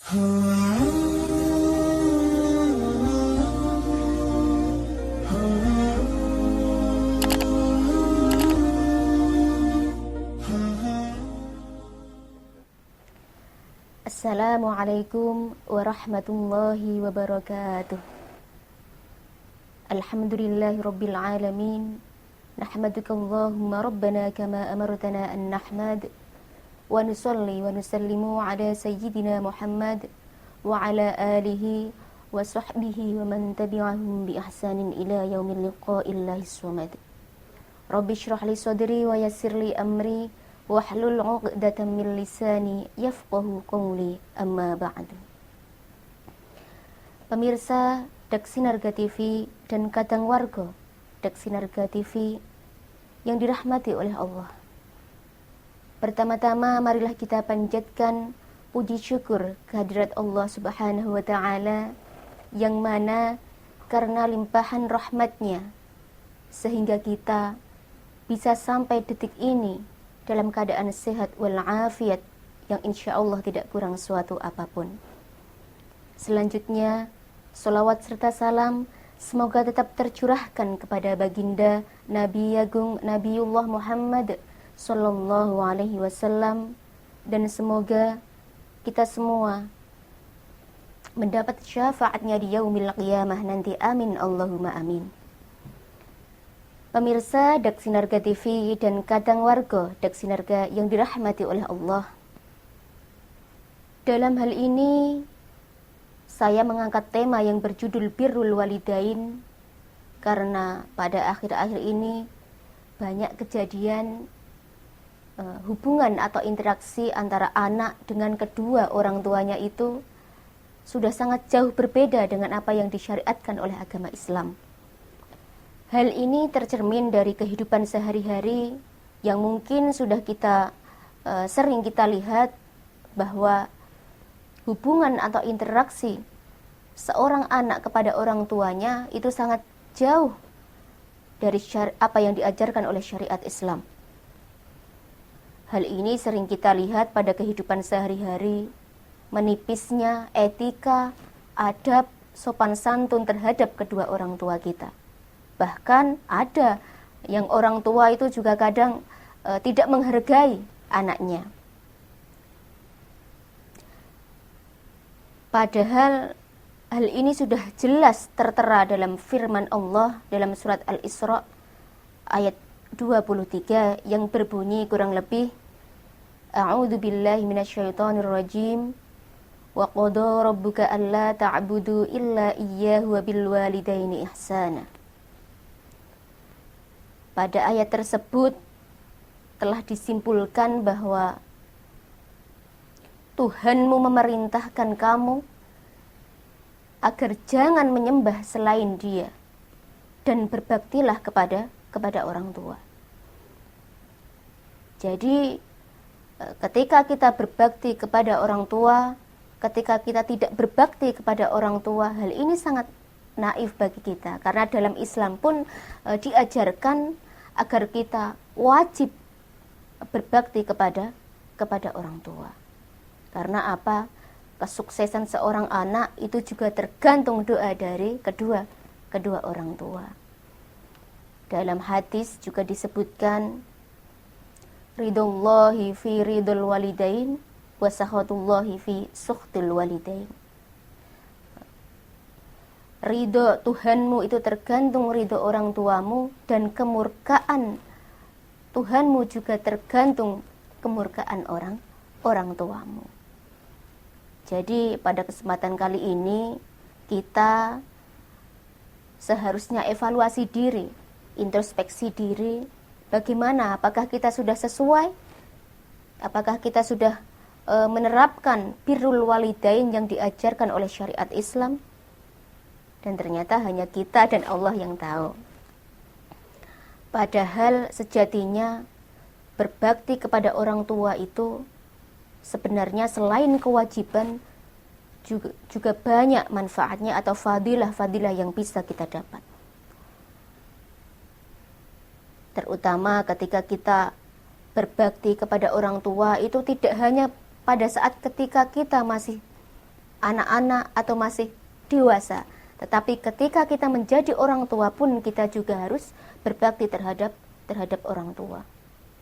Assalamualaikum warahmatullahi wabarakatuh. Alhamdulillahirabbil alamin. Nahmaduka Allahumma rabbana kama amartana an nahmad wa nusalli wa nusallimu ala sayyidina Muhammad wa ala alihi wa sahbihi wa man tabi'ahum bi ihsanin ila yaumil liqa'illahi samad. Rabbi shrah li sadri wa yassir li amri wahlul 'uqdatam min lisani yafqahu qawli, amma ba'du. Pemirsa Dak Sinarga TV dan kadang warga Dak Sinarga TV yang dirahmati oleh Allah. Pertama-tama marilah kita panjatkan puji syukur kehadirat Allah Subhanahu wa taala yang mana karena limpahan rahmatnya sehingga kita bisa sampai detik ini dalam keadaan sehat walafiat yang insya Allah tidak kurang suatu apapun. Selanjutnya, sholawat serta salam semoga tetap tercurahkan kepada baginda Nabi Agung Nabiullah Muhammad Sallallahu Alaihi Wasallam, dan semoga kita semua mendapat syafaatnya di yaumil qiyamah nanti. Amin Allahumma amin. Pemirsa Dak Sinarga TV dan kadang warga Dak Sinarga yang dirahmati oleh Allah. Dalam hal ini saya mengangkat tema yang berjudul Birrul Walidain karena pada akhir-akhir ini banyak kejadian hubungan atau interaksi antara anak dengan kedua orang tuanya itu sudah sangat jauh berbeda dengan apa yang disyariatkan oleh agama Islam. Hal ini tercermin dari kehidupan sehari-hari yang mungkin sudah kita sering kita lihat bahwa hubungan atau interaksi seorang anak kepada orang tuanya itu sangat jauh dari apa yang diajarkan oleh syariat Islam. Hal ini sering kita lihat pada kehidupan sehari-hari, menipisnya etika, adab, sopan santun terhadap kedua orang tua kita. Bahkan ada yang orang tua itu juga kadang tidak menghargai anaknya. Padahal hal ini sudah jelas tertera dalam firman Allah dalam surat Al-Isra ayat 23 yang berbunyi kurang lebih, A'udzu billahi minasyaitonir rajim. Wa qada rabbuka alla ta'budu illa iyyahu wa bil walidaini ihsana. Pada ayat tersebut telah disimpulkan bahwa Tuhanmu memerintahkan kamu agar jangan menyembah selain Dia dan berbaktilah kepada orang tua. Jadi ketika kita berbakti kepada orang tua, ketika kita tidak berbakti kepada orang tua, hal ini sangat naif bagi kita, karena dalam Islam pun diajarkan agar kita wajib berbakti kepada orang tua. Karena apa? Kesuksesan seorang anak itu juga tergantung doa dari kedua orang tua. Dalam hadis juga disebutkan, ridullahi fi ridul walidain wa sakhatullahi fi sukhtil walidain. Ridho Tuhanmu itu tergantung ridho orang tuamu, dan kemurkaan Tuhanmu juga tergantung kemurkaan orang tuamu. Jadi pada kesempatan kali ini kita seharusnya evaluasi diri, introspeksi diri, bagaimana, apakah kita sudah sesuai, apakah kita sudah menerapkan birrul walidain yang diajarkan oleh syariat Islam. Dan ternyata hanya kita dan Allah yang tahu. Padahal sejatinya berbakti kepada orang tua itu sebenarnya selain kewajiban juga banyak manfaatnya atau fadilah-fadilah yang bisa kita dapat. Terutama ketika kita berbakti kepada orang tua itu tidak hanya pada saat ketika kita masih anak-anak atau masih dewasa. Tetapi ketika kita menjadi orang tua pun kita juga harus berbakti terhadap orang tua.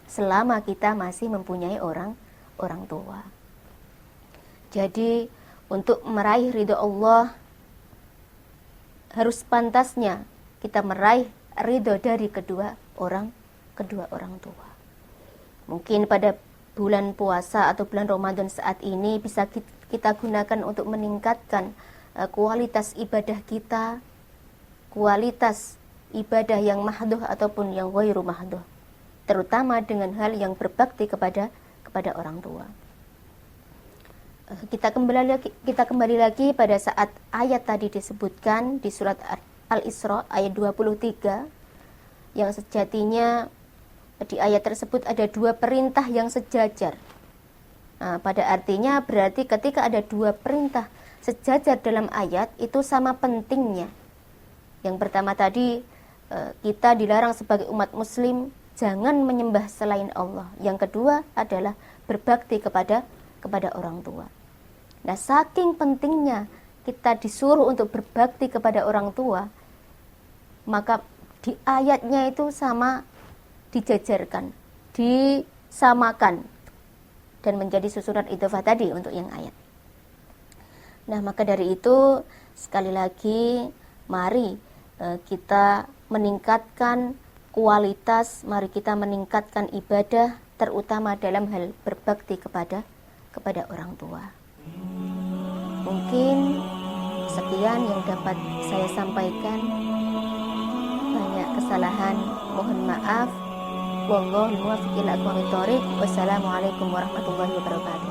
Selama kita masih mempunyai orang tua. Jadi untuk meraih ridho Allah harus pantasnya kita meraih ridho dari kedua orang tua. Mungkin pada bulan puasa atau bulan Ramadan saat ini bisa kita gunakan untuk meningkatkan kualitas ibadah kita, kualitas ibadah yang mahdoh ataupun yang ghairu mahdoh, terutama dengan hal yang berbakti kepada orang tua. Kita kembali lagi pada saat ayat tadi disebutkan di surat Al-Isra ayat 23, yang sejatinya di ayat tersebut ada dua perintah yang sejajar. Pada artinya berarti ketika ada dua perintah sejajar dalam ayat itu sama pentingnya. Yang pertama tadi kita dilarang sebagai umat muslim jangan menyembah selain Allah. Yang kedua adalah berbakti kepada orang tua. Nah, saking pentingnya kita disuruh untuk berbakti kepada orang tua, maka di ayatnya itu sama dijajarkan, disamakan, dan menjadi susunan idhofah tadi untuk yang ayat. Nah, maka dari itu sekali lagi mari kita meningkatkan kualitas, mari kita meningkatkan ibadah, terutama dalam hal berbakti kepada orang tua. Mungkin sekian yang dapat saya sampaikan. Banyak kesalahan, mohon maaf. Wallahu muwaffiq ila aqwamit thoriq. Wassalamualaikum warahmatullahi wabarakatuh.